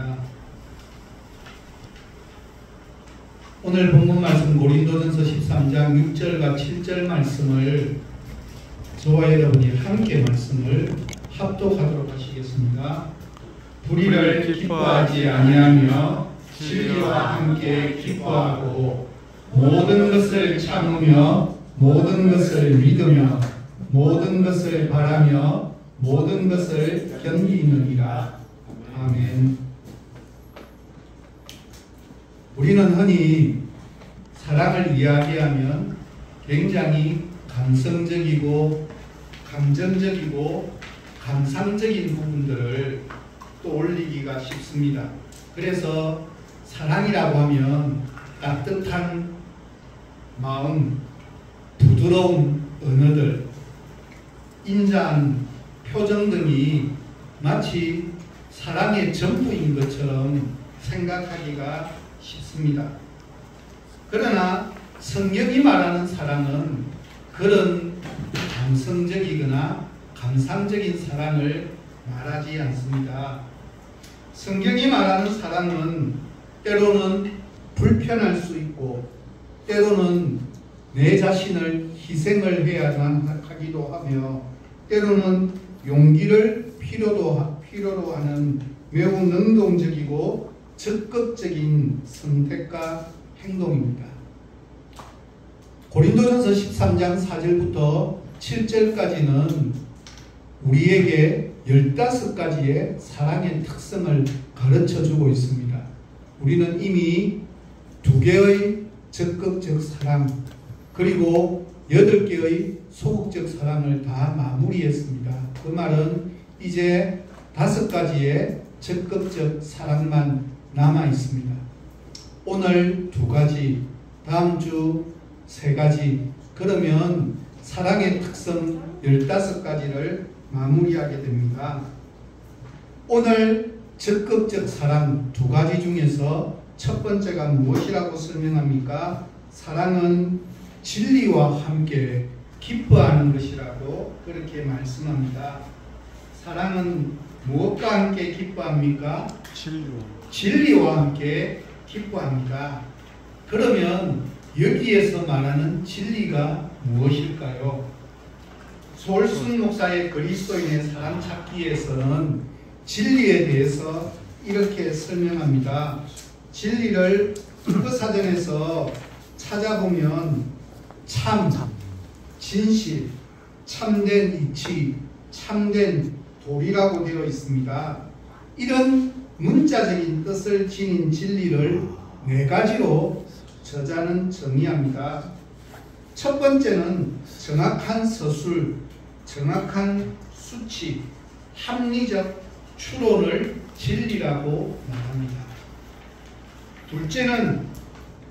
하겠습니다. 오늘 본문 말씀 고린도전서 13장 6절과 7절 말씀을 저와 여러분이 함께 말씀을 합독하도록 하시겠습니다. 불의를 기뻐하지 아니하며 진리와 함께 기뻐하고 모든 것을 참으며 모든 것을 믿으며 모든 것을 바라며 모든 것을 견디느니라. 아멘. 우리는 흔히 사랑을 이야기하면 굉장히 감성적이고 감정적이고 감상적인 부분들을 떠올리기가 쉽습니다. 그래서 사랑이라고 하면 따뜻한 마음, 부드러운 언어들, 인자한 표정 등이 마치 사랑의 전부인 것처럼 생각하기가 쉽습니다. 그러나 성경이 말하는 사랑은 그런 감성적이거나 감상적인 사랑을 말하지 않습니다. 성경이 말하는 사랑은 때로는 불편할 수 있고 때로는 내 자신을 희생을 해야 하기도 하며 때로는 용기를 필요로 하는 매우 능동적이고 적극적인 선택과 행동입니다. 고린도전서 13장 4절부터 7절까지는 우리에게 15가지의 사랑의 특성을 가르쳐주고 있습니다. 우리는 이미 2개의 적극적 사랑 그리고 8개의 소극적 사랑을 다 마무리했습니다. 그 말은 이제 5가지의 적극적 사랑만 남아 있습니다. 오늘 2가지, 다음 주 3가지, 그러면 사랑의 특성 15가지를 마무리하게 됩니다. 오늘 적극적 사랑 2가지 중에서 첫 번째가 무엇이라고 설명합니까? 사랑은 진리와 함께 기뻐하는 것이라고 그렇게 말씀합니다. 사랑은 무엇과 함께 기뻐합니까? 진리와 함께 기뻐합니다. 그러면 여기에서 말하는 진리가 무엇일까요? 소울순 목사의 그리스도인의 사랑 찾기에서는 진리에 대해서 이렇게 설명합니다. 진리를 흑사전에서 찾아보면 참, 진실, 참된 이치, 참된 도리라고 되어 있습니다. 이런 문자적인 뜻을 지닌 진리를 4가지로 저자는 정의합니다. 첫 번째는 정확한 서술, 정확한 수치, 합리적 추론을 진리라고 말합니다. 둘째는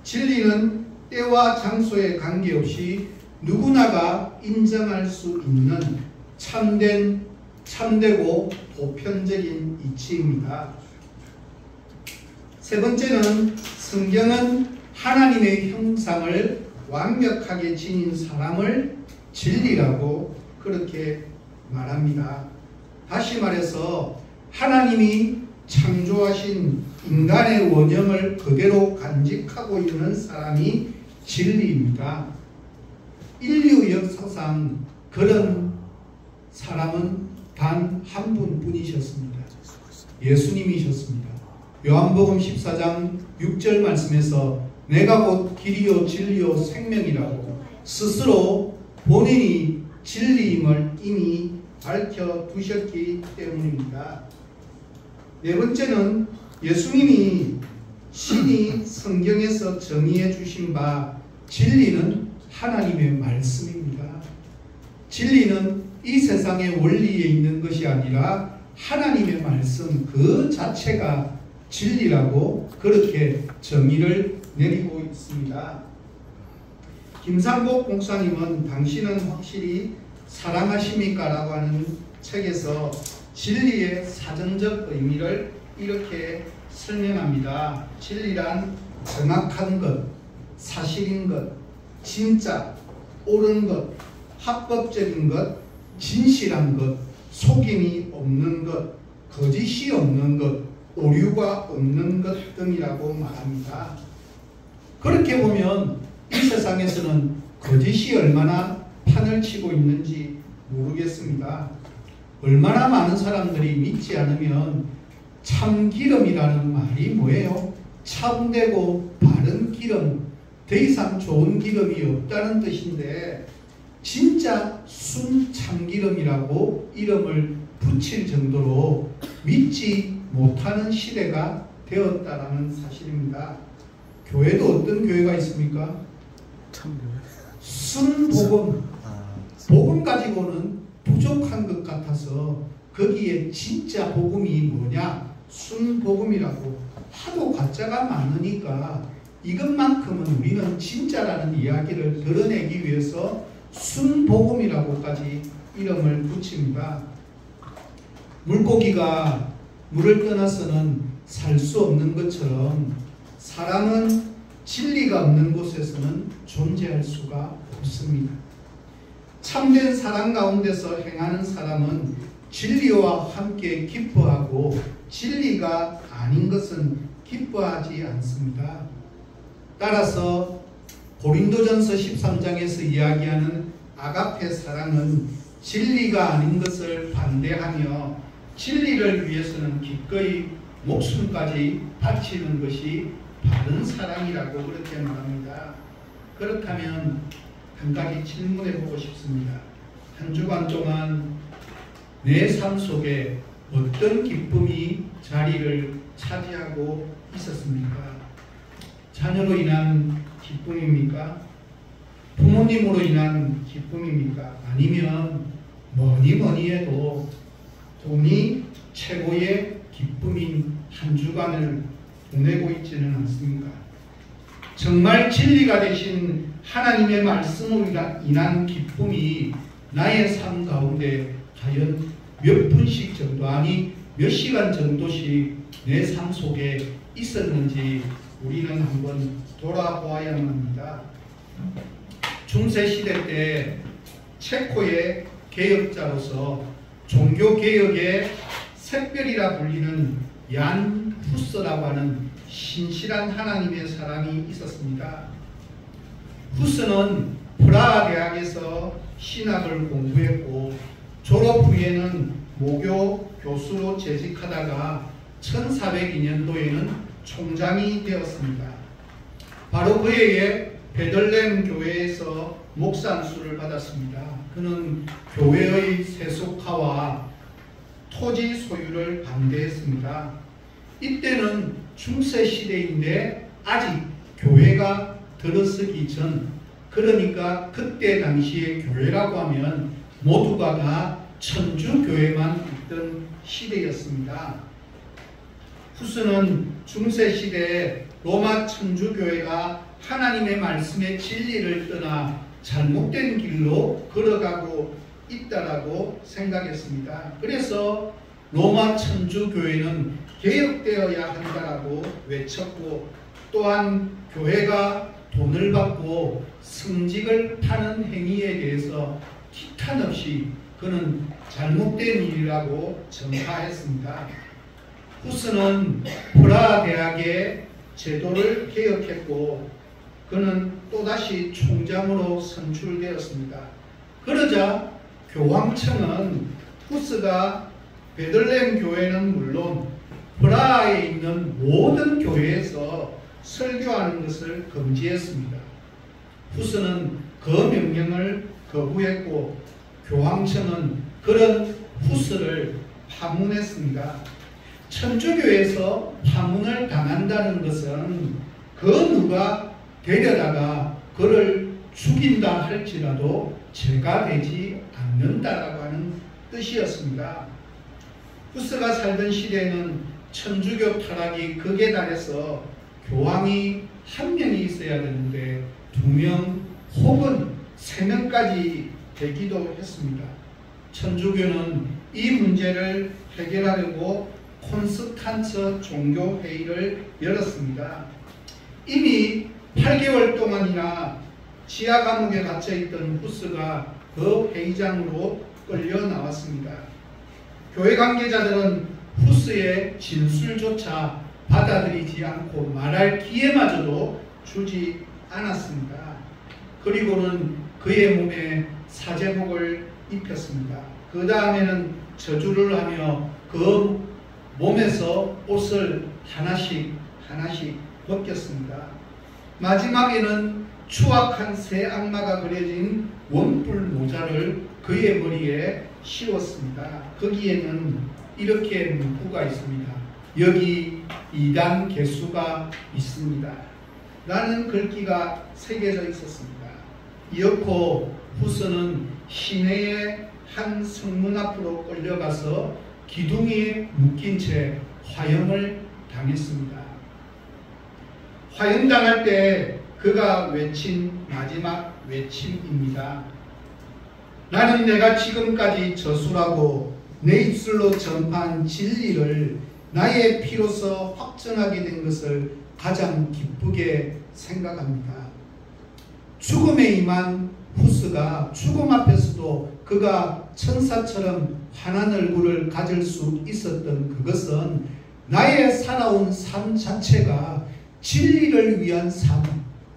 진리는 때와 장소에 관계없이 누구나가 인정할 수 있는 참되고 보편적인 이치입니다. 세 번째는 성경은 하나님의 형상을 완벽하게 지닌 사람을 진리라고 그렇게 말합니다. 다시 말해서 하나님이 창조하신 인간의 원형을 그대로 간직하고 있는 사람이 진리입니다. 인류 역사상 그런 사람은 단 한 분뿐이셨습니다. 예수님이셨습니다. 요한복음 14장 6절 말씀에서 내가 곧 길이요 진리요 생명이라고 스스로 본인이 진리임을 이미 밝혀두셨기 때문입니다. 네 번째는 예수님이 신이 성경에서 정의해 주신 바 진리는 하나님의 말씀입니다. 진리는 이 세상의 원리에 있는 것이 아니라 하나님의 말씀 그 자체가 진리라고 그렇게 정의를 내리고 있습니다. 김상복 목사님은 당신은 확실히 사랑하십니까? 라고 하는 책에서 진리의 사전적 의미를 이렇게 설명합니다. 진리란 정확한 것, 사실인 것, 진짜, 옳은 것, 합법적인 것, 진실한 것, 속임이 없는 것, 거짓이 없는 것, 오류가 없는 것 등이라고 말합니다. 그렇게 보면 이 세상에서는 거짓이 얼마나 판을 치고 있는지 모르겠습니다. 얼마나 많은 사람들이 믿지 않으면 참기름이라는 말이 뭐예요? 참되고 바른 기름, 더 이상 좋은 기름이 없다는 뜻인데 진짜 순참기름이라고 이름을 붙일 정도로 믿지 못하는 시대가 되었다는 사실입니다. 교회도 어떤 교회가 있습니까? 참교회. 순복음, 복음 가지고는 부족한 것 같아서 거기에 진짜 복음이 뭐냐? 순복음이라고. 하도 가짜가 많으니까 이것만큼은 우리는 진짜라는 이야기를 드러내기 위해서 순복음이라고까지 이름을 붙입니다. 물고기가 물을 떠나서는 살 수 없는 것처럼 사람은 진리가 없는 곳에서는 존재할 수가 없습니다. 참된 사랑 가운데서 행하는 사람은 진리와 함께 기뻐하고 진리가 아닌 것은 기뻐하지 않습니다. 따라서 고린도전서 13장에서 이야기하는 아가페 사랑은 진리가 아닌 것을 반대하며 진리를 위해서는 기꺼이 목숨까지 바치는 것이 바른 사랑이라고 그렇게 말합니다. 그렇다면 한 가지 질문해 보고 싶습니다. 한 주간 동안 내 삶 속에 어떤 기쁨이 자리를 차지하고 있었습니까? 자녀로 인한 기쁨입니까? 부모님으로 인한 기쁨입니까? 아니면 뭐니 해도 돈이 최고의 기쁨인 한 주간을 보내고 있지는 않습니까? 정말 진리가 되신 하나님의 말씀으로 인한 기쁨이 나의 삶 가운데 과연 몇 분씩 정도, 아니 몇 시간 정도씩 내 삶 속에 있었는지 우리는 한번 돌아보아야만 합니다. 중세시대 때 체코의 개혁자로서 종교개혁의 샛별이라 불리는 얀 후스라고 하는 신실한 하나님의 사람이 있었습니다. 후스는 프라하 대학에서 신학을 공부했고 졸업 후에는 모교 교수로 재직하다가 1402년도에는 총장이 되었습니다. 바로 그 해에 베들레헴 교회에서 목사 안수를 받았습니다. 그는 교회의 세속화와 토지 소유를 반대했습니다. 이때는 중세 시대인데 아직 교회가 들어서기 전, 그러니까 그때 당시에 교회라고 하면 모두가 다 천주교회만 있던 시대였습니다. 후스는 중세 시대에 로마 천주교회가 하나님의 말씀의 진리를 떠나 잘못된 길로 걸어가고 있다라고 생각했습니다. 그래서 로마 천주교회는 개혁되어야 한다라고 외쳤고, 또한 교회가 돈을 받고 성직을 파는 행위에 대해서 기탄 없이 그는 잘못된 일이라고 전파했습니다. 후스는 프라하 대학의 제도를 개혁했고 그는 또다시 총장으로 선출되었습니다. 그러자 교황청은 후스가 베들레헴 교회는 물론 프라하에 있는 모든 교회에서 설교하는 것을 금지했습니다. 후스는 그 명령을 거부했고 교황청은 그런 후스를 파문했습니다. 천주교에서 파문을 당한다는 것은 그 누가 데려다가 그를 죽인다 할지라도 죄가 되지 않는다라고 하는 뜻이었습니다. 후스가 살던 시대에는 천주교 타락이 극에 달해서 교황이 한 명이 있어야 되는데 2명 혹은 3명까지 되기도 했습니다. 천주교는 이 문제를 해결하려고 콘스탄츠 종교회의를 열었습니다. 이미 8개월 동안이나 지하 감옥에 갇혀있던 후스가 그 회의장으로 끌려 나왔습니다. 교회 관계자들은 후스의 진술조차 받아들이지 않고 말할 기회마저도 주지 않았습니다. 그리고는 그의 몸에 사제복을 입혔습니다. 그 다음에는 저주를 하며 그 몸에서 옷을 하나씩 벗겼습니다. 마지막에는 추악한 새 악마가 그려진 원뿔 모자를 그의 머리에 씌웠습니다. 거기에는 이렇게 문구가 있습니다. 여기 이단 개수가 있습니다. 라는 글귀가 새겨져 있었습니다. 이어코 후스는 시내의 한 성문 앞으로 끌려가서 기둥에 묶인 채 화형을 당했습니다. 화형당할 때 그가 외친 마지막 외침입니다. 나는 내가 지금까지 저술하고 내 입술로 전파한 진리를 나의 피로서 확정하게 된 것을 가장 기쁘게 생각합니다. 죽음에 임한 후스가 죽음 앞에서도 그가 천사처럼 환한 얼굴을 가질 수 있었던 그것은 나의 살아온 삶 자체가 진리를 위한 삶,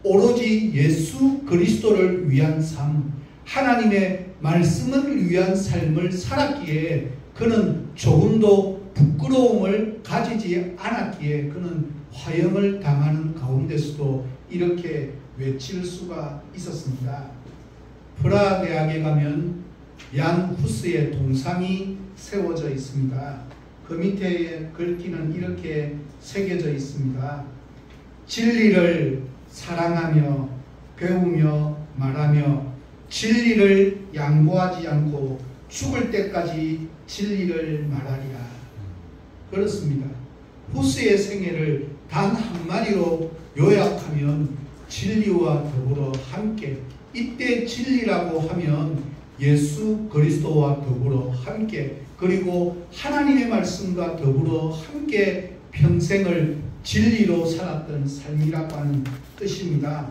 오로지 예수 그리스도를 위한 삶, 하나님의 말씀을 위한 삶을 살았기에 그는 조금도 부끄러움을 가지지 않았기에 그는 화형을 당하는 가운데서도 이렇게 외칠 수가 있었습니다. 프라 대학에 가면 얀 후스의 동상이 세워져 있습니다. 그 밑에 글귀는 이렇게 새겨져 있습니다. 진리를 사랑하며 배우며 말하며 진리를 양보하지 않고 죽을 때까지 진리를 말하리라. 그렇습니다. 후스의 생애를 단 한마디로 요약하면 진리와 더불어 함께, 이때 진리라고 하면 예수 그리스도와 더불어 함께, 그리고 하나님의 말씀과 더불어 함께 평생을 진리로 살았던 삶이라고 하는 뜻입니다.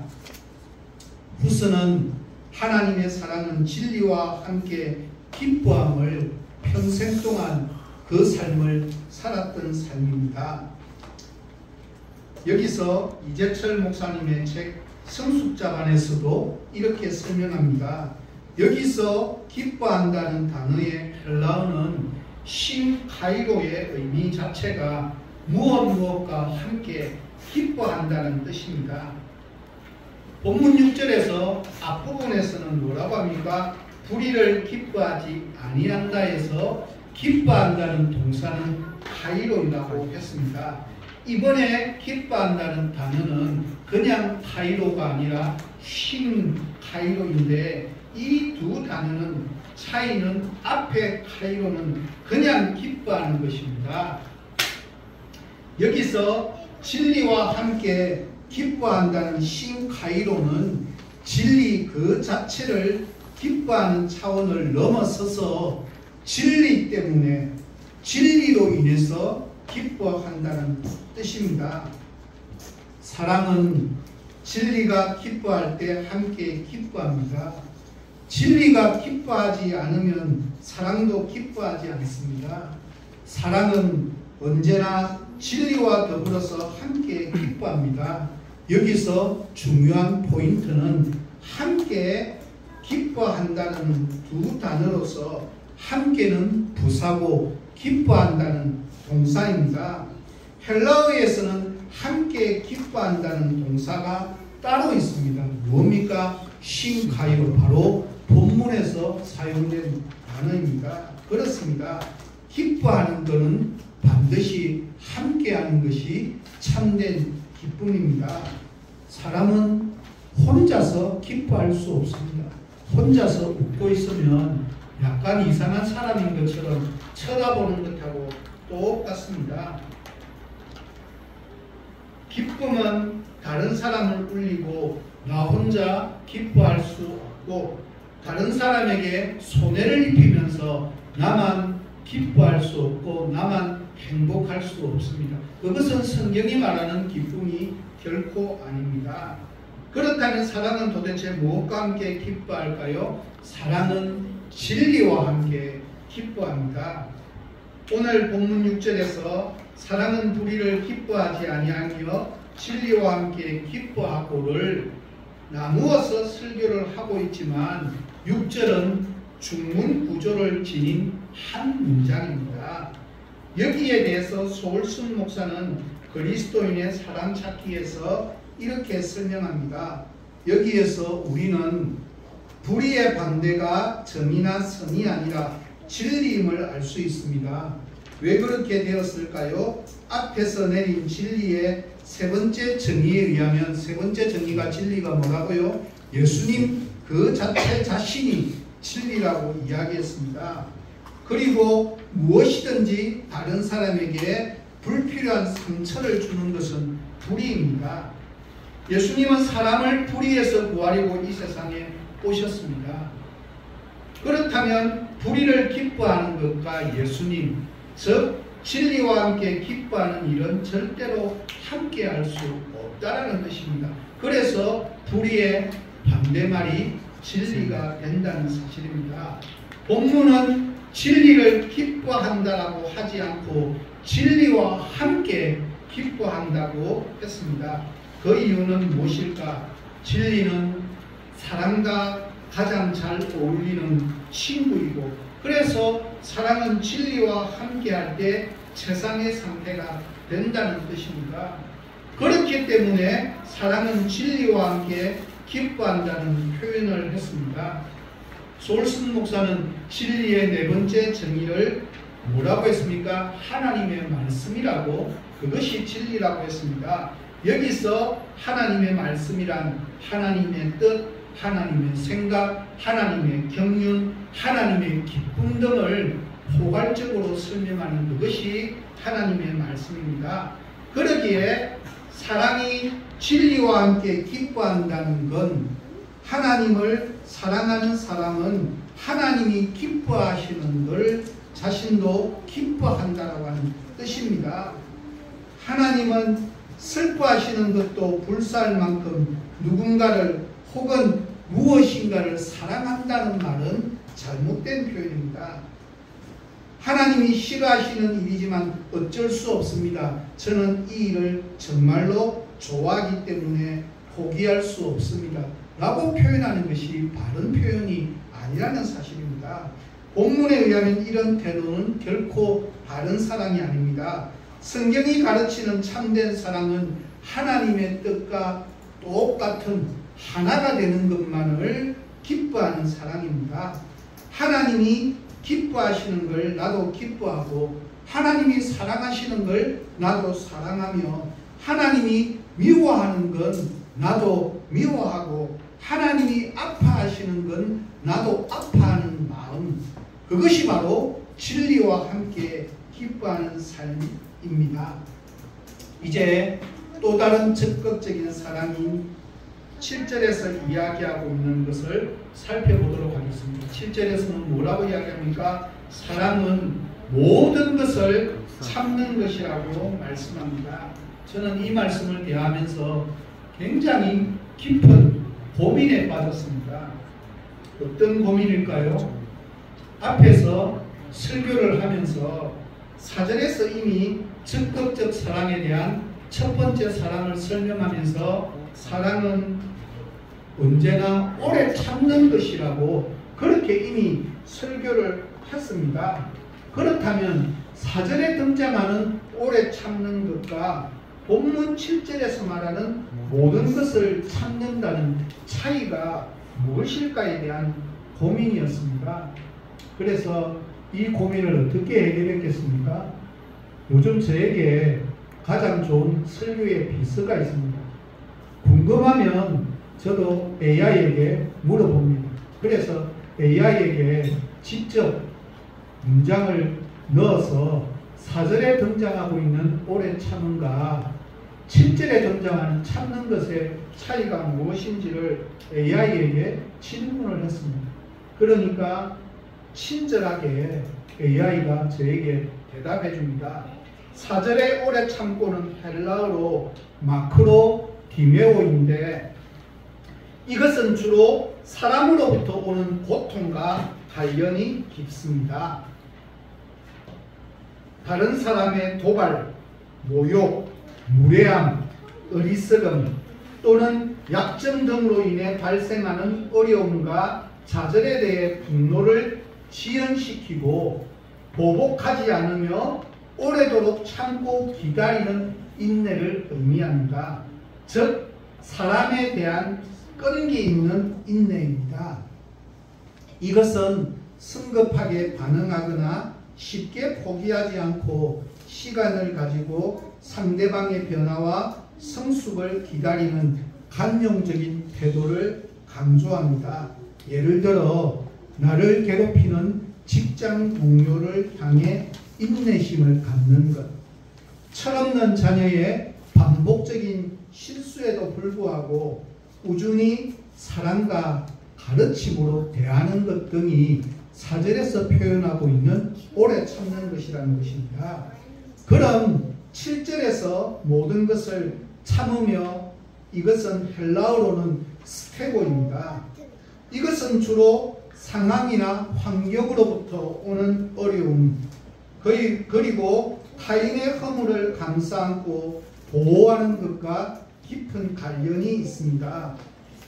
후스는 하나님의 사랑은 진리와 함께 기뻐함을 평생 동안 그 삶을 살았던 삶입니다. 여기서 이재철 목사님의 책 성숙자반에서도 이렇게 설명합니다. 여기서 기뻐한다는 단어의 헬라어는 신카이로의 의미 자체가 무엇과 함께 기뻐한다는 뜻입니다. 본문 6절에서 앞부분에서는 뭐라고 합니까? 불의를 기뻐하지 아니한다 해서 기뻐한다는 동사는 카이로이라고 했습니다. 이번에 기뻐한다는 단어는 그냥 카이로가 아니라 신카이로인데 이 두 단어는 차이는 앞에 카이로는 그냥 기뻐하는 것입니다. 여기서 진리와 함께 기뻐한다는 신카이로는 진리 그 자체를 기뻐하는 차원을 넘어서서 진리 때문에 진리로 인해서 기뻐한다는 뜻입니다. 사랑은 진리가 기뻐할 때 함께 기뻐합니다. 진리가 기뻐하지 않으면 사랑도 기뻐하지 않습니다. 사랑은 언제나 진리와 더불어서 함께 기뻐합니다. 여기서 중요한 포인트는 함께 기뻐한다는 두 단어로서 함께는 부사고 기뻐한다는 동사입니다. 헬라어에서는 함께 기뻐한다는 동사가 따로 있습니다. 뭡니까? 신카이로, 바로 본문에서 사용된 단어입니다. 그렇습니다. 기뻐하는 것은 반드시 함께하는 것이 참된 기쁨입니다. 사람은 혼자서 기뻐할 수 없습니다. 혼자서 웃고 있으면 약간 이상한 사람인 것처럼 쳐다보는 것하고 똑같습니다. 기쁨은 다른 사람을 울리고 나 혼자 기뻐할 수 없고, 다른 사람에게 손해를 입히면서 나만 기뻐할 수 없고 나만 행복할 수 없습니다. 그것은 성경이 말하는 기쁨이 결코 아닙니다. 그렇다면 사랑은 도대체 무엇과 함께 기뻐할까요? 사랑은 진리와 함께 기뻐합니다. 오늘 본문 6절에서 사랑은 불의를 기뻐하지 아니하며 진리와 함께 기뻐하고를 나누어서 설교를 하고 있지만 6절은 중문 구조를 지닌 한 문장입니다. 여기에 대해서 소울순 목사는 그리스도인의 사랑 찾기에서 이렇게 설명합니다. 여기에서 우리는 불의의 반대가 정의나 선이 아니라 진리임을 알 수 있습니다. 왜 그렇게 되었을까요? 앞에서 내린 진리의 세 번째 정의에 의하면, 세 번째 정의가 진리가 뭐라고요? 예수님 그 자체 자신이 진리라고 이야기했습니다. 그리고 무엇이든지 다른 사람에게 불필요한 상처를 주는 것은 불의입니다. 예수님은 사람을 불의에서 구하려고 이 세상에 오셨습니다. 그렇다면 불의를 기뻐하는 것과 예수님, 즉 진리와 함께 기뻐하는 일은 절대로 함께할 수 없다라는 뜻입니다. 그래서 불의의 반대말이 진리가 된다는 사실입니다. 본문은 진리를 기뻐한다라고 하지 않고 진리와 함께 기뻐한다고 했습니다. 그 이유는 무엇일까? 진리는 사랑과 가장 잘 어울리는 친구이고, 그래서 사랑은 진리와 함께할 때 최상의 상태가 된다는 뜻입니다. 그렇기 때문에 사랑은 진리와 함께 기뻐한다는 표현을 했습니다. 소울슨 목사는 진리의 네 번째 정의를 뭐라고 했습니까? 하나님의 말씀이라고, 그것이 진리라고 했습니다. 여기서 하나님의 말씀이란 하나님의 뜻, 하나님의 생각, 하나님의 경륜, 하나님의 기쁨 등을 포괄적으로 설명하는 그것이 하나님의 말씀입니다. 그러기에 사랑이 진리와 함께 기뻐한다는 건, 하나님을 사랑하는 사람은 하나님이 기뻐하시는 걸 자신도 기뻐한다라고 하는 뜻입니다. 하나님은 슬퍼하시는 것도 불사할 만큼 누군가를 혹은 무엇인가를 사랑한다는 말은 잘못된 표현입니다. 하나님이 싫어하시는 일이지만 어쩔 수 없습니다. 저는 이 일을 정말로 좋아하기 때문에 포기할 수 없습니다. 라고 표현하는 것이 바른 표현이 아니라는 사실입니다. 본문에 의하면 이런 태도는 결코 바른 사랑이 아닙니다. 성경이 가르치는 참된 사랑은 하나님의 뜻과 똑같은 하나가 되는 것만을 기뻐하는 사랑입니다. 하나님이 기뻐하시는 걸 나도 기뻐하고, 하나님이 사랑하시는 걸 나도 사랑하며, 하나님이 미워하는 건 나도 미워하고, 하나님이 아파하시는 건 나도 아파하는 마음, 그것이 바로 진리와 함께 기뻐하는 삶입니다. 이제 또 다른 적극적인 사랑인 7절에서 이야기하고 있는 것을 살펴보도록 하겠습니다. 7절에서는 뭐라고 이야기합니까? 사랑은 모든 것을 참는 것이라고 말씀합니다. 저는 이 말씀을 대하면서 굉장히 깊은 고민에 빠졌습니다. 어떤 고민일까요? 앞에서 설교를 하면서 4절에서 이미 적극적 사랑에 대한 첫 번째 사랑을 설명하면서 사랑은 언제나 오래 참는 것이라고 그렇게 이미 설교를 했습니다. 그렇다면 4절에 등장하는 오래 참는 것과 본문 7절에서 말하는 모든 것을 참는다는 차이가 무엇일까에 대한 고민이었습니다. 그래서 이 고민을 어떻게 해결했겠습니까? 요즘 저에게 가장 좋은 설교의 비서가 있습니다. 궁금하면 저도 AI에게 물어봅니다. 그래서 AI에게 직접 문장을 넣어서 4절에 등장하고 있는 오래 참음과 7절에 등장하는 참는 것의 차이가 무엇인지를 AI에게 질문을 했습니다. 그러니까 친절하게 AI가 저에게 대답해 줍니다. 4절에 오래 참고는 헬라어로 마크로 디메오인데, 이것은 주로 사람으로부터 오는 고통과 관련이 깊습니다. 다른 사람의 도발, 모욕, 무례함, 어리석음 또는 약점 등으로 인해 발생하는 어려움과 좌절에 대해 분노를 지연시키고 보복하지 않으며 오래도록 참고 기다리는 인내를 의미합니다. 즉 사람에 대한 끈기 있는 인내입니다. 이것은 성급하게 반응하거나 쉽게 포기하지 않고 시간을 가지고 상대방의 변화와 성숙을 기다리는 관용적인 태도를 강조합니다. 예를 들어 나를 괴롭히는 직장 동료를 향해 인내심을 갖는 것, 철없는 자녀의 반복적인 실수에도 불구하고 꾸준히 사랑과 가르침으로 대하는 것 등이 사절에서 표현하고 있는 오래 참는 것이라는 것입니다. 그럼 7절에서 모든 것을 참으며, 이것은 헬라어로는 스테고입니다. 이것은 주로 상황이나 환경으로부터 오는 어려움, 그리고 타인의 허물을 감싸 안고 보호하는 것과 깊은 관련이 있습니다.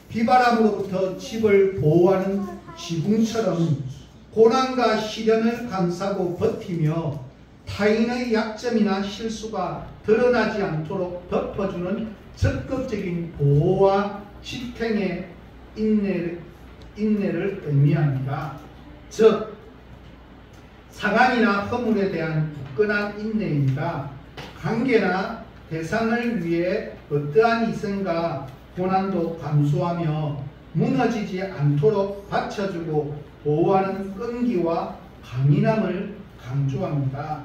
비바람으로부터 집을 보호하는 지붕처럼 고난과 시련을 감싸고 버티며 타인의 약점이나 실수가 드러나지 않도록 덮어주는 적극적인 보호와 지탱의 인내를 의미합니다. 즉 상황이나 허물에 대한 굳건한 인내입니다. 관계나 대상을 위해 어떠한 희생과 고난도 감수하며 무너지지 않도록 받쳐주고 보호하는 끈기와 강인함을 강조합니다.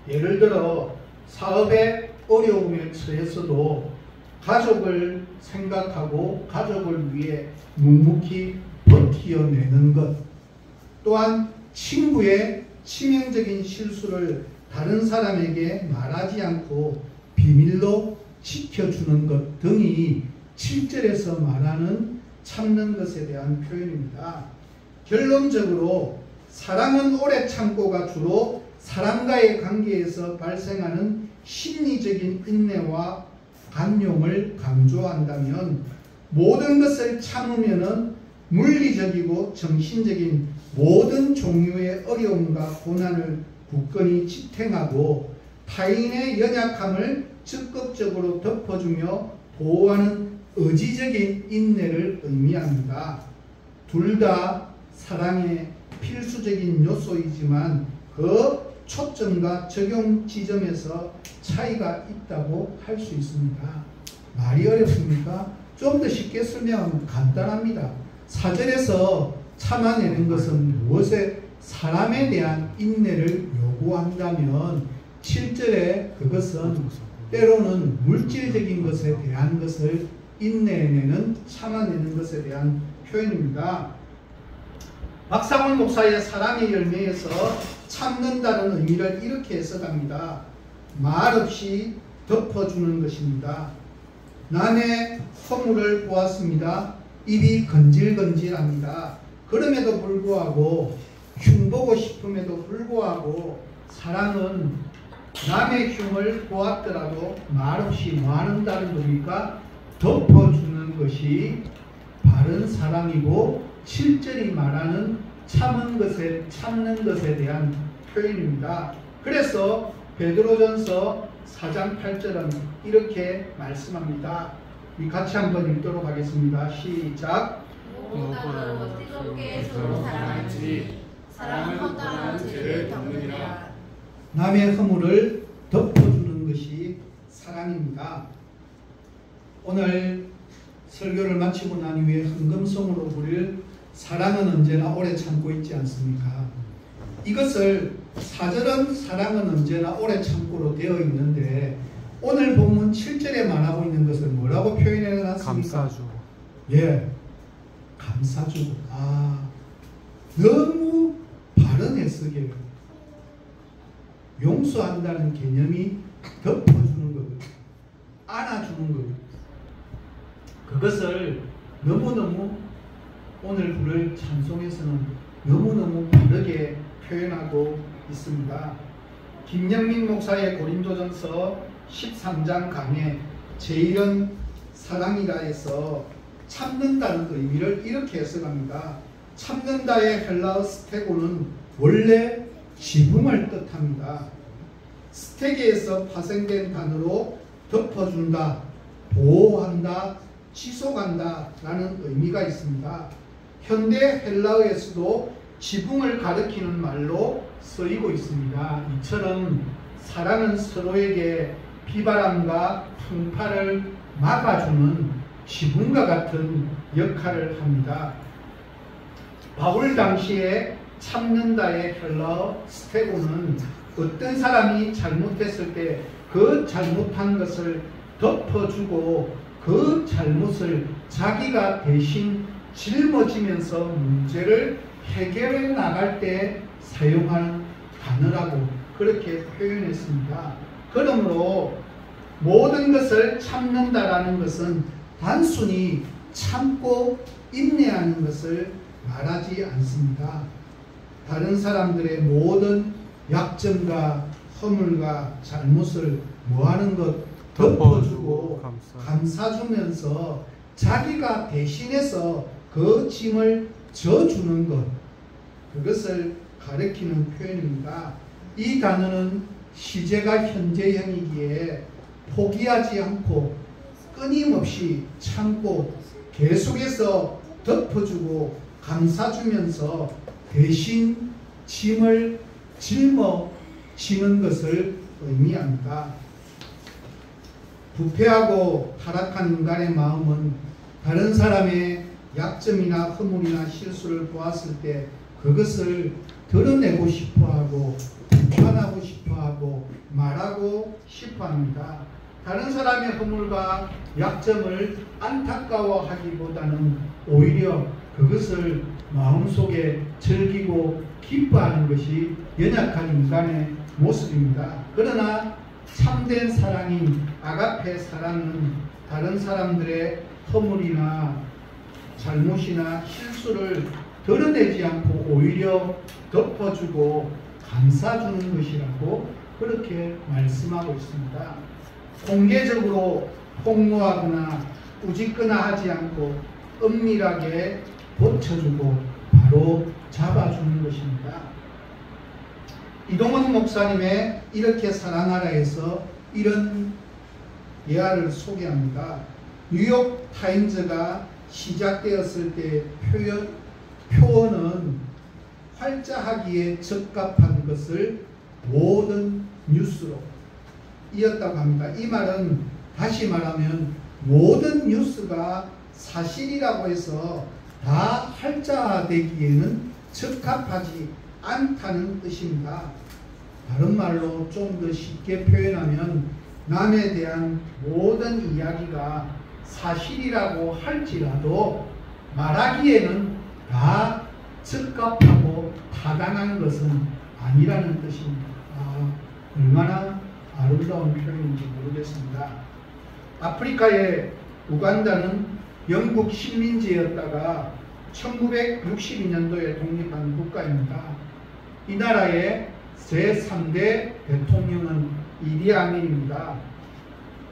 예를 들어 사업의 어려움에 처해서도 가족을 생각하고 가족을 위해 묵묵히 버텨내는 것, 또한 친구의 치명적인 실수를 다른 사람에게 말하지 않고 비밀로 지켜주는 것 등이 7절에서 말하는 참는 것에 대한 표현입니다. 결론적으로 사랑은 오래 참고가 주로 사람과의 관계에서 발생하는 심리적인 인내와 관용을 강조한다면, 모든 것을 참으면은 물리적이고 정신적인 모든 종류의 어려움과 고난을 굳건히 지탱하고 타인의 연약함을 적극적으로 덮어주며 보호하는 의지적인 인내를 의미합니다. 둘 다 사랑의 필수적인 요소이지만 그 초점과 적용 지점에서 차이가 있다고 할 수 있습니다. 말이 어렵습니까? 좀 더 쉽게 설명하면 간단합니다. 4절에서 참아내는 것은 무엇에 사람에 대한 인내를 요구한다면 7절에 그것은 때로는 물질적인 것에 대한 것을 인내내는, 참아내는 것에 대한 표현입니다. 박상훈 목사의 사랑의 열매에서 참는다는 의미를 이렇게 해석합니다. 말없이 덮어주는 것입니다. 남의 허물을 보았습니다. 입이 건질건질합니다. 그럼에도 불구하고, 흉보고 싶음에도 불구하고 사랑은 남의 흉을 보았더라도 말없이 뭐 한다는 겁니까? 덮어주는 것이 바른 사랑이고 7절이 말하는 참는 것에 대한 표현입니다. 그래서 베드로전서 4장 8절은 이렇게 말씀합니다. 우리 같이 한번 읽도록 하겠습니다. 시작. 무엇보다 뜨겁게 서로 사랑할지 사랑은 허다한 죄를 덮느니라. 남의 허물을 덮어주는 것이 사랑입니다. 오늘 설교를 마치고 난 이후에 헌금송으로 부를 사랑은 언제나 오래 참고 있지 않습니까? 이것을 4절은 사랑은 언제나 오래 참고로 되어 있는데, 오늘 본문 7절에 말하고 있는 것을 뭐라고 표현해 놨습니까? 감싸주고. 예, 감싸주고. 너무 바른 해석이에요. 용서한다는 개념이 덮어주는 거거든요. 안아주는 거거든요. 그것을 너무너무 오늘 부를 찬송에서는 너무너무 바르게 표현하고 있습니다. 김영민 목사의 고린도전서 13장 강에 제1은 사랑이라 해서 참는다는 의미를 이렇게 해석합니다. 참는다의 헬라어 스테고는 원래 지붕을 뜻합니다. 스테게에서 파생된 단어로 덮어준다, 보호한다, 지속한다 라는 의미가 있습니다. 현대 헬라어에서도 지붕을 가리키는 말로 쓰이고 있습니다. 이처럼 사랑은 서로에게 비바람과 풍파를 막아주는 지붕과 같은 역할을 합니다. 바울 당시에 참는다의 헬라어 스테고는 어떤 사람이 잘못했을 때 그 잘못한 것을 덮어주고 그 잘못을 자기가 대신 짊어지면서 문제를 해결해 나갈 때 사용하는 단어라고 그렇게 표현했습니다. 그러므로 모든 것을 참는다라는 것은 단순히 참고 인내하는 것을 말하지 않습니다. 다른 사람들의 모든 약점과 허물과 잘못을 뭐하는 것 덮어주고 감싸주면서 자기가 대신해서 그 짐을 져주는 것, 그것을 가리키는 표현입니다. 이 단어는 시제가 현재형이기에 포기하지 않고 끊임없이 참고 계속해서 덮어주고 감싸주면서 대신 짐을 짊어지는 것을 의미합니다. 부패하고 타락한 인간의 마음은 다른 사람의 약점이나 허물이나 실수를 보았을 때 그것을 드러내고 싶어하고 비판하고 싶어하고 말하고 싶어합니다. 다른 사람의 허물과 약점을 안타까워하기보다는 오히려 그것을 마음속에 즐기고 기뻐하는 것이 연약한 인간의 모습입니다. 그러나 참된 사랑인 아가페 사랑은 다른 사람들의 허물이나 잘못이나 실수를 드러내지 않고 오히려 덮어주고 감싸주는 것이라고 그렇게 말씀하고 있습니다. 공개적으로 폭로하거나 꾸짖거나 하지 않고 은밀하게 고쳐주고 바로 잡아주는 것입니다. 이동원 목사님의 이렇게 사랑하라에서 이런 예화를 소개합니다. 뉴욕 타임즈가 시작되었을 때 표어는 활자하기에 적합한 것을 모든 뉴스로 이었다고 합니다. 이 말은 다시 말하면 모든 뉴스가 사실이라고 해서 다 활자되기에는 적합하지 않다는 뜻입니다. 다른 말로 좀 더 쉽게 표현하면 남에 대한 모든 이야기가 사실이라고 할지라도 말하기에는 다 적합하고 타당한 것은 아니라는 뜻입니다. 얼마나 아름다운 표현인지 모르겠습니다. 아프리카의 우간다는 영국 식민지였다가 1962년도에 독립한 국가입니다. 이 나라의 제3대 대통령은 이디 아민입니다.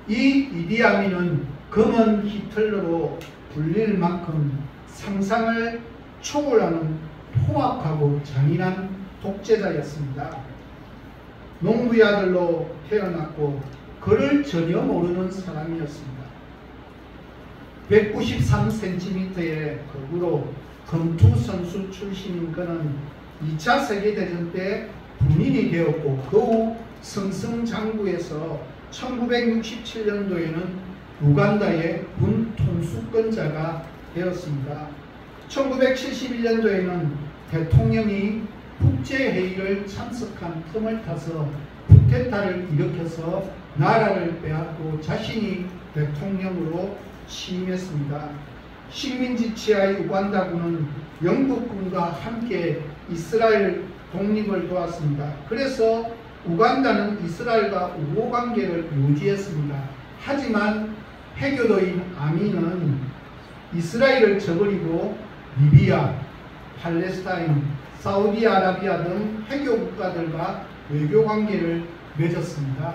이 이디 아민은 검은 히틀러로 불릴 만큼 상상을 초월하는 포악하고 잔인한 독재자였습니다. 농부의 아들로 태어났고 글을 전혀 모르는 사람이었습니다. 193cm의 거구로 검투 선수 출신인 그는 2차 세계대전 때 군인이 되었고 그 후 승승장구에서 1967년도에는 우간다의 군 통수권자가 되었습니다. 1971년도에는 대통령이 국제회의를 참석한 틈을 타서 쿠데타를 일으켜서 나라를 빼앗고 자신이 대통령으로 취임했습니다. 식민지 치하의 우간다군은 영국군과 함께 이스라엘 독립을 도왔습니다. 그래서 우간다는 이스라엘과 우호관계를 유지했습니다. 하지만 해교도인 아민은 이스라엘을 저버리고 리비아, 팔레스타인, 사우디아라비아 등 해교 국가들과 외교 관계를 맺었습니다.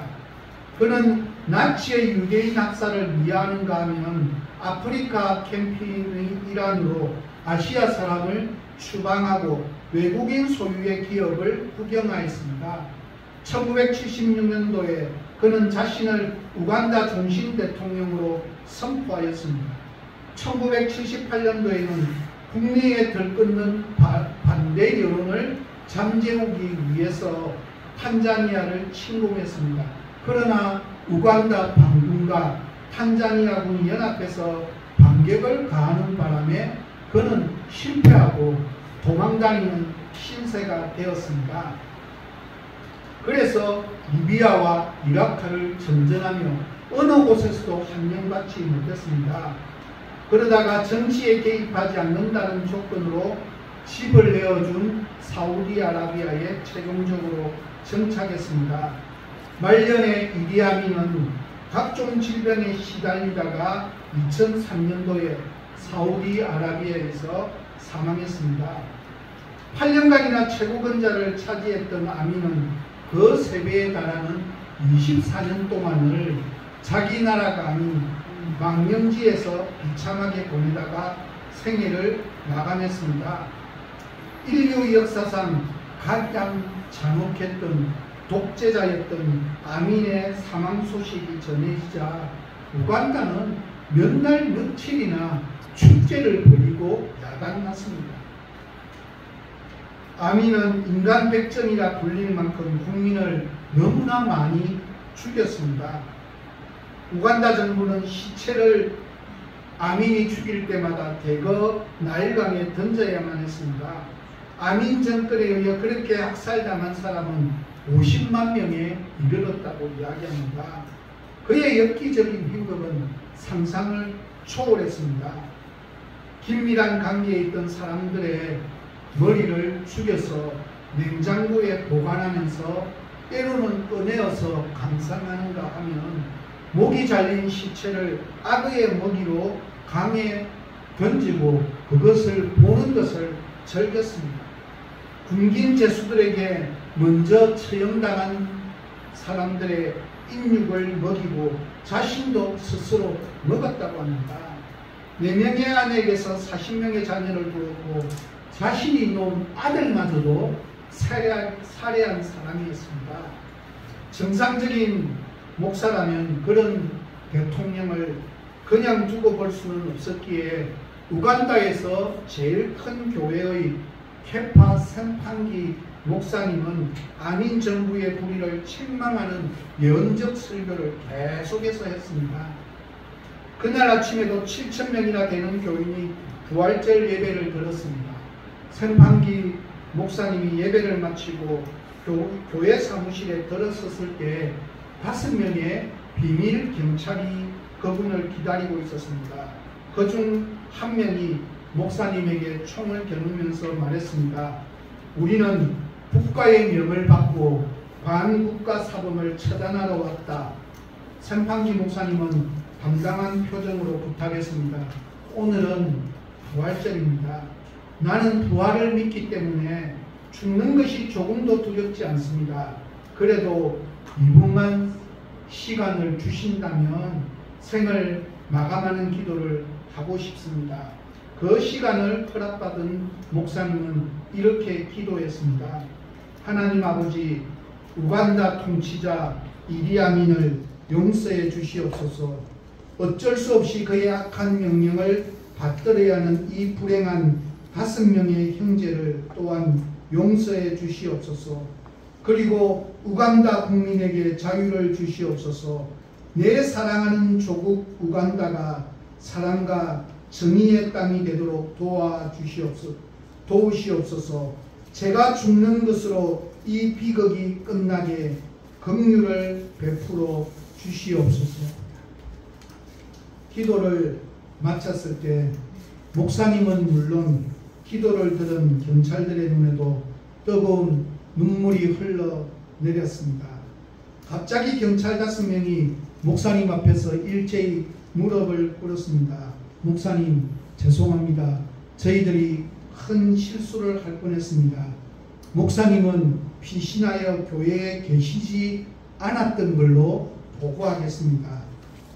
그는 나치의 유대인 학살을 미화하는가 하면 아프리카 캠페인의 일환으로 아시아 사람을 추방하고 외국인 소유의 기업을 국영화했습니다. 1976년도에 그는 자신을 우간다 종신 대통령으로 선포하였습니다. 1978년도에는 국내에 들끓는 반대 여론을 잠재우기 위해서 탄자니아를 침공했습니다. 그러나 우간다 반군과 탄자니아군이 연합해서 반격을 가하는 바람에 그는 실패하고 도망다니는 신세가 되었습니다. 그래서 리비아와 이라크를 전전하며 어느 곳에서도 환영받지 못했습니다. 그러다가 정치에 개입하지 않는다는 조건으로 집을 내어준 사우디아라비아에 최종적으로 정착했습니다. 말년에 이디아민은 각종 질병에 시달리다가 2003년도에 사우디아라비아에서 사망했습니다. 8년간이나 최고권자를 차지했던 아민은 그 3배에 달하는 24년 동안을 자기 나라가 아닌 망명지에서 비참하게 보내다가 생애를 마감했습니다. 인류 역사상 가장 잔혹했던 독재자였던 아민의 사망 소식이 전해지자 우간다는 몇 날 며칠이나 축제를 벌이고 야단났습니다. 아민은 인간 백정이라 불릴 만큼 국민을 너무나 많이 죽였습니다. 우간다 정부는 시체를 아민이 죽일 때마다 대거 나일강에 던져야만 했습니다. 아민 정권에 의해 그렇게 학살당한 사람은 50만 명에 이르렀다고 이야기합니다. 그의 엽기적인 행동은 상상을 초월했습니다. 긴밀한 관계에 있던 사람들의 머리를 죽여서 냉장고에 보관하면서 때로는 꺼내어서 감상하는가 하면 목이 잘린 시체를 악어의 먹이로 강에 던지고 그것을 보는 것을 즐겼습니다. 군긴 죄수들에게 먼저 처형당한 사람들의 인육을 먹이고 자신도 스스로 먹었다고 합니다. 4명의 아내에게서 40명의 자녀를 두었고 자신이 놓은 아들마저도 살해한 사람이었습니다. 정상적인 목사라면 그런 대통령을 그냥 두고 볼 수는 없었기에 우간다에서 제일 큰 교회의 케파 생판기 목사님은 아민 정부의 불의를 책망하는 예언적 설교를 계속해서 했습니다. 그날 아침에도 7,000명이나 되는 교인이 부활절 예배를 드렸습니다. 생판기 목사님이 예배를 마치고 교회 사무실에 들어섰을 때 5명의 비밀 경찰이 그분을 기다리고 있었습니다. 그중 한 명이 목사님에게 총을 겨누면서 말했습니다. 우리는 국가의 명을 받고 반국가 사범을 처단하러 왔다. 생판기 목사님은 당당한 표정으로 부탁했습니다. 오늘은 부활절입니다. 나는 부활을 믿기 때문에 죽는 것이 조금도 두렵지 않습니다. 그래도 2분만 시간을 주신다면 생을 마감하는 기도를 하고 싶습니다. 그 시간을 허락받은 목사님은 이렇게 기도했습니다. 하나님 아버지, 우간다 통치자 이디아민을 용서해 주시옵소서. 어쩔 수 없이 그의 악한 명령을 받들어야 하는 이 불행한 5명의 형제를 또한 용서해 주시옵소서. 그리고 우간다 국민에게 자유를 주시옵소서. 내 사랑하는 조국 우간다가 사랑과 정의의 땅이 되도록 도우시옵소서. 제가 죽는 것으로 이 비극이 끝나게 긍휼을 베풀어 주시옵소서. 기도를 마쳤을 때 목사님은 물론 기도를 들은 경찰들의 눈에도 뜨거운 눈물이 흘러내렸습니다. 갑자기 경찰 5명이 목사님 앞에서 일제히 무릎을 꿇었습니다. 목사님, 죄송합니다. 저희들이 큰 실수를 할 뻔했습니다. 목사님은 피신하여 교회에 계시지 않았던 걸로 보고하겠습니다.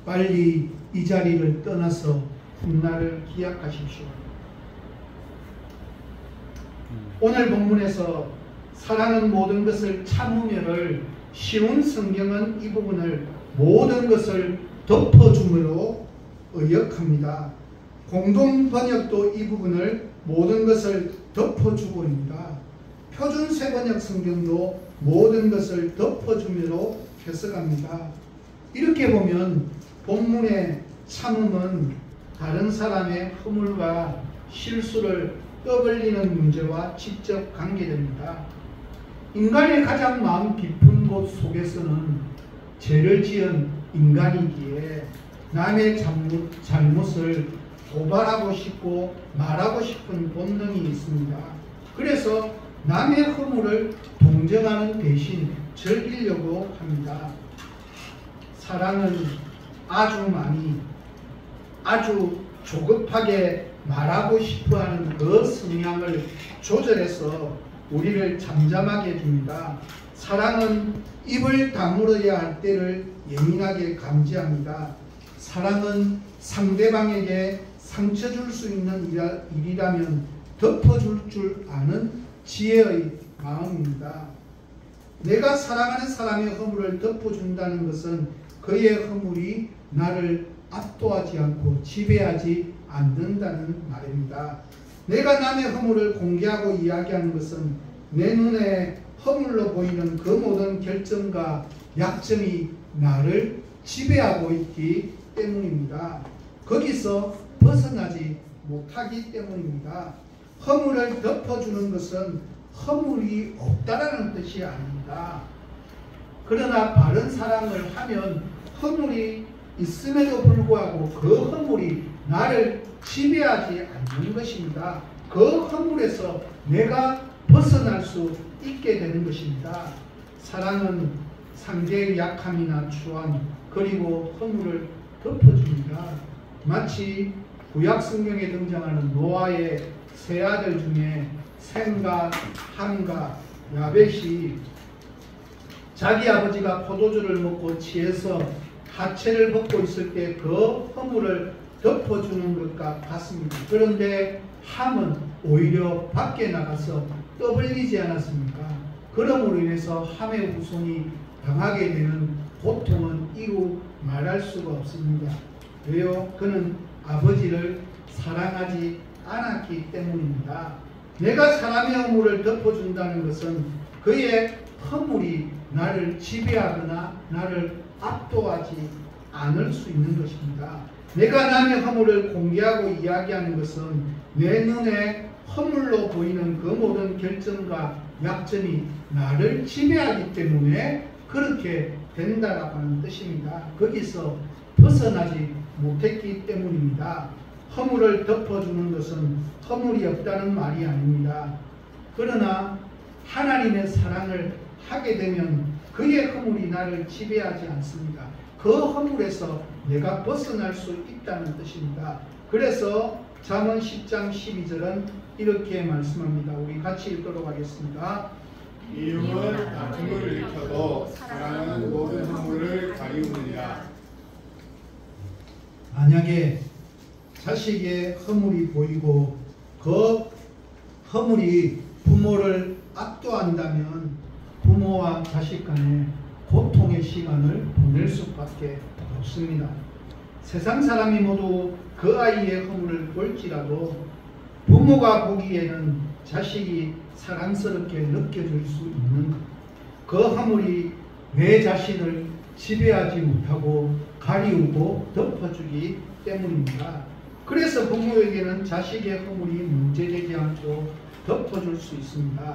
빨리 이 자리를 떠나서 훗날을 기약하십시오. 오늘 본문에서 사랑은 모든 것을 참으며를 쉬운 성경은 이 부분을 모든 것을 덮어줌으로 의역합니다. 공동 번역도 이 부분을 모든 것을 덮어주고입니다. 표준 세번역 성경도 모든 것을 덮어주므로 해석합니다. 이렇게 보면 본문의 참음은 다른 사람의 허물과 실수를 떠벌리는 문제와 직접 관계됩니다. 인간의 가장 마음 깊은 곳 속에서는 죄를 지은 인간이기에 남의 잘못을 고발하고 싶고 말하고 싶은 본능이 있습니다. 그래서 남의 허물을 동정하는 대신 즐기려고 합니다. 사랑은 아주 많이 아주 조급하게 말하고 싶어하는 그 성향을 조절해서 우리를 잠잠하게 해줍니다. 사랑은 입을 다물어야 할 때를 예민하게 감지합니다. 사랑은 상대방에게 상처 줄 수 있는 일이라면 덮어줄 줄 아는 지혜의 마음입니다. 내가 사랑하는 사람의 허물을 덮어준다는 것은 그의 허물이 나를 압도하지 않고 지배하지 않는다는 말입니다. 내가 남의 허물을 공개하고 이야기하는 것은 내 눈에 허물로 보이는 그 모든 결정과 약점이 나를 지배하고 있기 때문입니다. 거기서 벗어나지 못하기 때문입니다. 허물을 덮어주는 것은 허물이 없다라는 뜻이 아닙니다. 그러나 바른 사랑을 하면 허물이 있음에도 불구하고 그 허물이 나를 지배하지 않는 것입니다. 그 허물에서 내가 벗어날 수 있게 되는 것입니다. 사랑은 상대의 약함이나 추함 그리고 허물을 덮어줍니다. 마치 구약 성경에 등장하는 노아의 세 아들 중에 셈과 함과 야벳이 자기 아버지가 포도주를 먹고 취해서 하체를 벗고 있을 때 그 허물을 덮어주는 것과 같습니다. 그런데 함은 오히려 밖에 나가서 떠벌리지 않았습니까? 그러므로 인해서 함의 후손이 당하게 되는 고통은 이루 말할 수가 없습니다. 왜요? 그는 아버지를 사랑하지 않았기 때문입니다. 내가 사람의 허물을 덮어준다는 것은 그의 허물이 나를 지배하거나 나를 압도하지 않을 수 있는 것입니다. 내가 남의 허물을 공개하고 이야기하는 것은 내 눈에 허물로 보이는 그 모든 결정과 약점이 나를 지배하기 때문에 그렇게 된다라고 하는 뜻입니다. 거기서 벗어나지 못했기 때문입니다. 허물을 덮어주는 것은 허물이 없다는 말이 아닙니다. 그러나 하나님의 사랑을 하게 되면 그의 허물이 나를 지배하지 않습니다. 그 허물에서 내가 벗어날 수 있다는 뜻입니다. 그래서 잠언 10장 12절은 이렇게 말씀합니다. 우리 같이 읽도록 하겠습니다. 미움은 다툼을 일으켜도 사랑은 모든 허물을 가리우느니라. 만약에 자식의 허물이 보이고 그 허물이 부모를 압도한다면 부모와 자식 간에 고통의 시간을 보낼 수밖에 없습니다. 세상 사람이 모두 그 아이의 허물을 볼지라도 부모가 보기에는 자식이 사랑스럽게 느껴질 수 있는 그 허물이 내 자신을 지배하지 못하고 가리우고 덮어주기 때문입니다. 그래서 부모에게는 자식의 허물이 문제되지 않고 덮어줄 수 있습니다.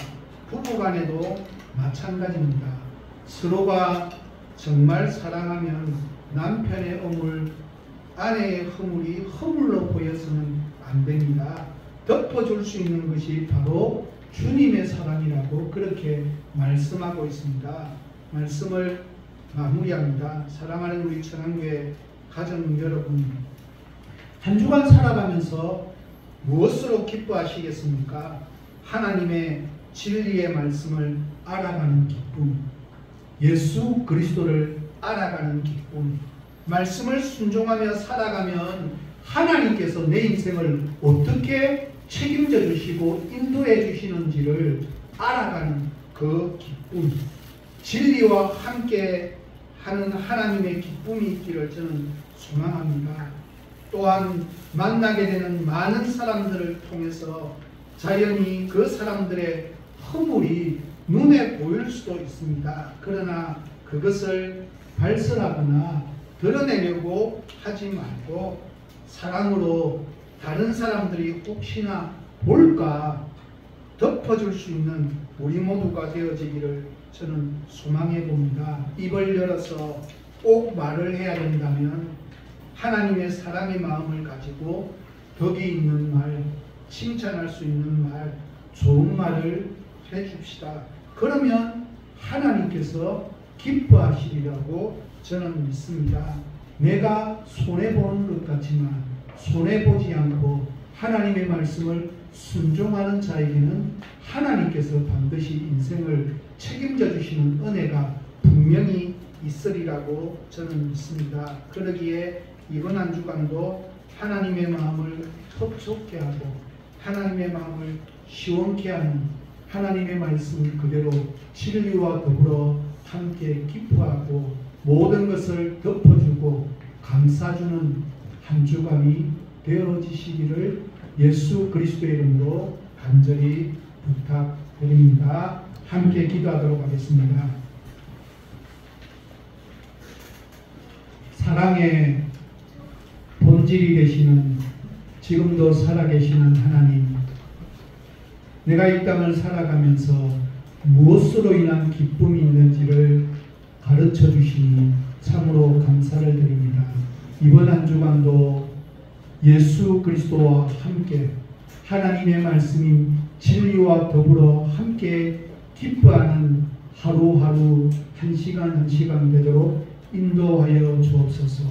부부간에도 마찬가지입니다. 서로가 정말 사랑하면 남편의 허물, 아내의 허물이 허물로 보여서는 안 됩니다. 덮어줄 수 있는 것이 바로 주님의 사랑이라고 그렇게 말씀하고 있습니다. 말씀을 마무리합니다. 사랑하는 우리 천안교회 가정 여러분, 한 주간 살아가면서 무엇으로 기뻐하시겠습니까? 하나님의 진리의 말씀을 알아가는 기쁨, 예수 그리스도를 알아가는 기쁨, 말씀을 순종하며 살아가면 하나님께서 내 인생을 어떻게 책임져 주시고 인도해 주시는지를 알아가는 그 기쁨, 진리와 함께 하는 하나님의 기쁨이 있기를 저는 소망합니다. 또한 만나게 되는 많은 사람들을 통해서 자연히 그 사람들의 허물이 눈에 보일 수도 있습니다. 그러나 그것을 발설하거나 드러내려고 하지 말고 사랑으로 다른 사람들이 혹시나 볼까 덮어줄 수 있는 우리 모두가 되어지기를 저는 소망해 봅니다. 입을 열어서 꼭 말을 해야 된다면 하나님의 사랑의 마음을 가지고 덕이 있는 말, 칭찬할 수 있는 말, 좋은 말을 해줍시다. 그러면 하나님께서 기뻐하시리라고 저는 믿습니다. 내가 손해보는 것 같지만 손해보지 않고 하나님의 말씀을 순종하는 자에게는 하나님께서 반드시 인생을 책임져 주시는 은혜가 분명히 있으리라고 저는 믿습니다. 그러기에 이번 한 주간도 하나님의 마음을 흡족케 하고 하나님의 마음을 시원케 하는 하나님의 말씀 그대로 진리와 더불어 함께 기뻐하고 모든 것을 덮어주고 감싸주는 한 주간이 되어지시기를 예수 그리스도의 이름으로 간절히 부탁드립니다. 함께 기도하도록 하겠습니다. 사랑의 본질이 되시는 지금도 살아계시는 하나님, 내가 이 땅을 살아가면서 무엇으로 인한 기쁨이 있는지를 가르쳐 주시니 참으로 감사를 드립니다. 이번 한 주간도 예수 그리스도와 함께 하나님의 말씀인 진리와 더불어 함께 기뻐하는 하루하루 한 시간 한 시간 되도록 인도하여 주옵소서.